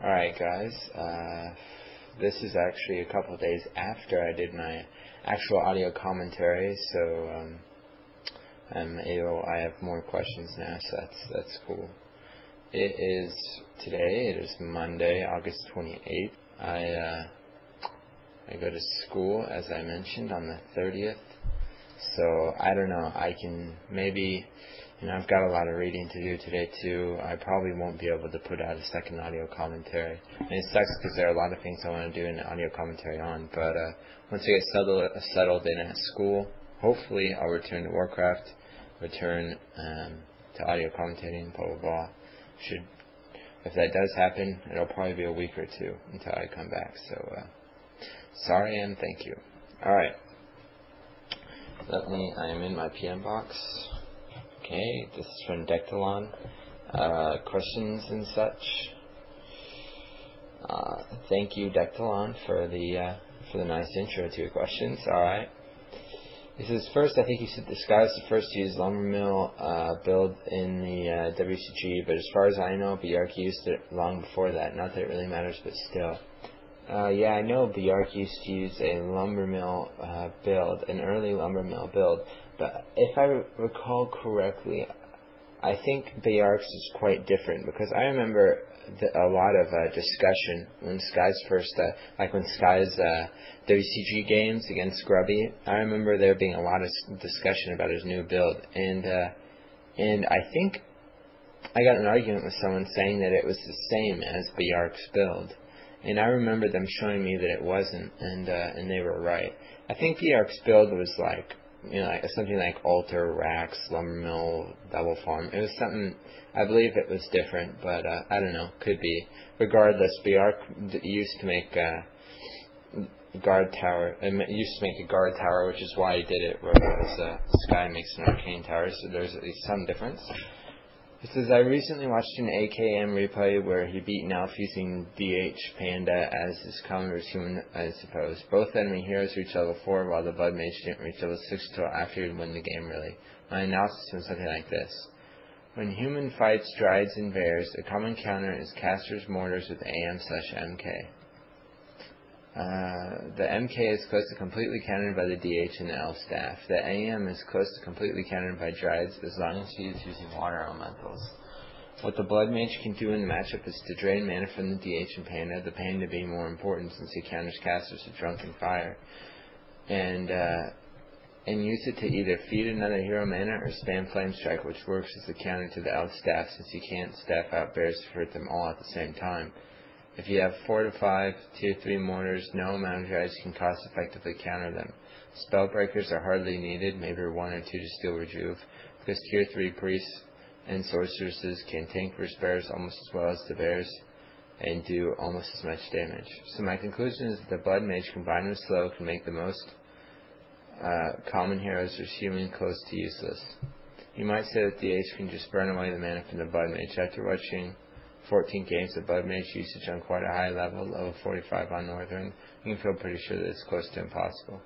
Alright guys, this is actually a couple of days after I did my actual audio commentary, so I have more questions now, so that's cool. It is Monday, August 28th. I go to school, as I mentioned, on the 30th, so I don't know, I can maybe... I've got a lot of reading to do today too. I probably won't be able to put out a second audio commentary. And it sucks because there are a lot of things I want to do an audio commentary on. But once I get settled in at school, hopefully I'll return to Warcraft, return to audio commentating, blah, blah, blah. If that does happen, it'll probably be a week or two until I come back. So, sorry and thank you. Alright. I am in my PM box. Okay, this is from Dectalon. Questions and such. Thank you, Dectalon, for the nice intro to your questions. All right. He says, first, I think you said the Sky was the first to use lumber mill build in the WCG, but as far as I know, Bjark used it long before that. Not that it really matters, but still. Yeah, I know Bjark used to use a lumber mill build, an early lumber mill build. But if I recall correctly, I think Bjark's is quite different, because I remember a lot of discussion when Sky's first, when Sky's WCG games against Grubby. I remember there being a lot of discussion about his new build, and I think I got an argument with someone saying that it was the same as Bjark's build, and I remember them showing me that it wasn't, and they were right. I think Bjark's build was something like Alter, Rax, Lumbermill, Double Farm. It was something, I believe it was different, but I don't know, could be. Regardless, Bjark used to make a guard tower, which is why he did it, whereas Sky makes an arcane tower, so there's at least some difference. It says, I recently watched an AKM replay where he beat Nelf using DH Panda as his counter human, I suppose. Both enemy heroes reached level 4 while the Blood Mage didn't reach level 6 until after he'd won the game, really. My analysis was something like this. When human fights Dryads and Bears, a common counter is Casters Mortars with AM/MK. The MK is close to completely countered by the DH and the Elf Staff. The AM is close to completely countered by Dryads as long as he is using water elementals. What the Blood Mage can do in the matchup is to drain mana from the DH and Panda, the Panda being more important since he counters casters with Drunken Fire, and use it to either feed another hero mana or spam Flame Strike, which works as a counter to the Elf Staff since you can't staff out bears to hurt them all at the same time. If you have 4 to 5 Tier 3 mortars, no amount of Dryads can cost effectively counter them. Spellbreakers are hardly needed, maybe 1 or 2 to steal Rejuve, because Tier 3 priests and sorceresses can tank versus bears almost as well as the bears, and do almost as much damage. So my conclusion is that the Blood Mage combined with Slow can make the most common heroes assuming close to useless. You might say that the DH can just burn away the mana from the Blood Mage. After watching 14 games of Blood Mage usage on quite a high level, level 45 on Northern, you can feel pretty sure that it's close to impossible.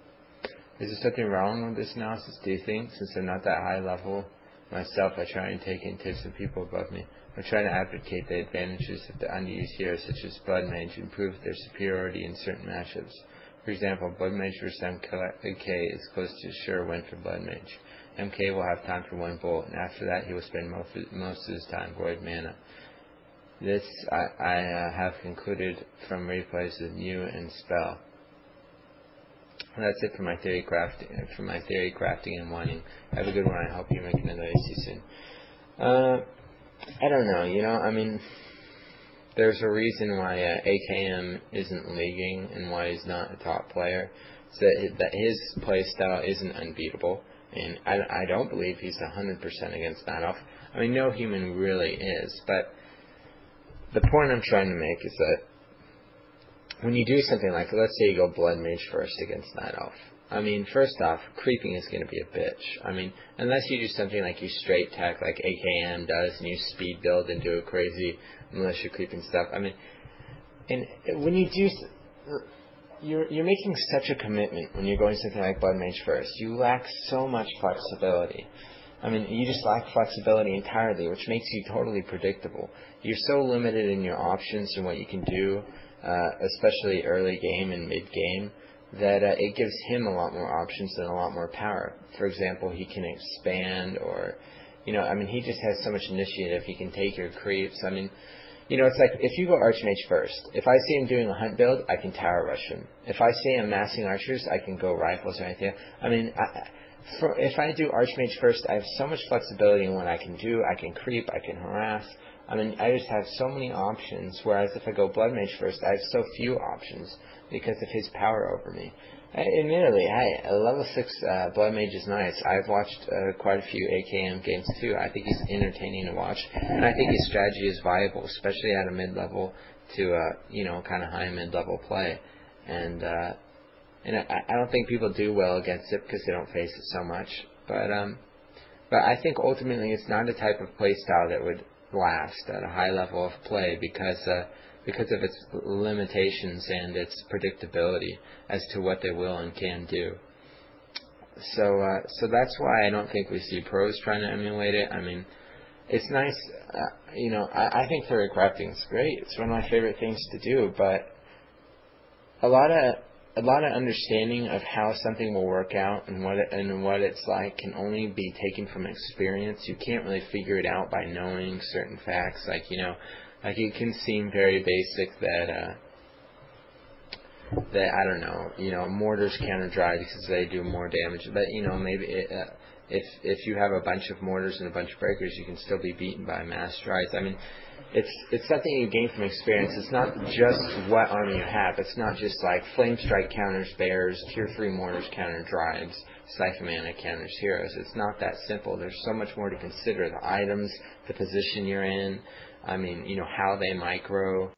Is there something wrong with this analysis, do you think? Since I'm not that high level myself, I try and take in tips of people above me. I try to advocate the advantages of the underused heroes such as Blood Mage and prove their superiority in certain matchups. For example, Blood Mage vs MK is close to a sure win for Blood Mage. MK will have time for one bolt, and after that he will spend most of his time void mana. This I have concluded from replays with Miou and Spell. And that's it for my theory crafting and whining. Have a good one. I hope you make another AC soon. I don't know. There's a reason why AKM isn't leaguing and why he's not a top player. It's that his playstyle isn't unbeatable, and I don't believe he's 100% against Night Elf. No human really is, but the point I'm trying to make is that when you do something like, let's say you go Blood Mage first against Night Elf. First off, creeping is going to be a bitch. Unless you do something like you straight tech like AKM does and you speed build and do a crazy militia creeping stuff. And when you do, you're making such a commitment when you're going something like Blood Mage first. You lack so much flexibility. I mean, you just lack flexibility entirely, which makes you totally predictable. You're so limited in your options and what you can do, especially early game and mid game, that it gives him a lot more options and a lot more power. For example, he can expand, or, I mean, he just has so much initiative. He can take your creeps. I mean, it's like if you go Archmage first, if I see him doing a hunt build, I can tower rush him. If I see him massing archers, I can go rifles or anything. I mean, if I do Archmage first, I have so much flexibility in what I can do. I can creep, I can harass. I mean, I just have so many options, whereas if I go Blood Mage first, I have so few options because of his power over me. Admittedly, a level 6 Blood Mage is nice. I've watched quite a few AKM games too. I think he's entertaining to watch, and I think his strategy is viable, especially at a mid-level to, kind of high mid-level play. And I don't think people do well against it because they don't face it so much. But I think ultimately it's not a type of play style that would last at a high level of play because of its limitations and its predictability as to what they will and can do. So that's why I don't think we see pros trying to emulate it. I mean, it's nice, I think theory crafting is great. It's one of my favorite things to do, but a lot of understanding of how something will work out and what it's like can only be taken from experience. You can't really figure it out by knowing certain facts. Like it can seem very basic that I don't know, mortars counter drive because they do more damage. But maybe if you have a bunch of mortars and a bunch of breakers, you can still be beaten by mass drives. I mean, it's something you gain from experience. It's not just what army you have. It's not just like Flame Strike counters bears, Tier 3 mortars counter drives, Siphon Mana counters heroes. It's not that simple. There's so much more to consider. The items, the position you're in, I mean, how they micro.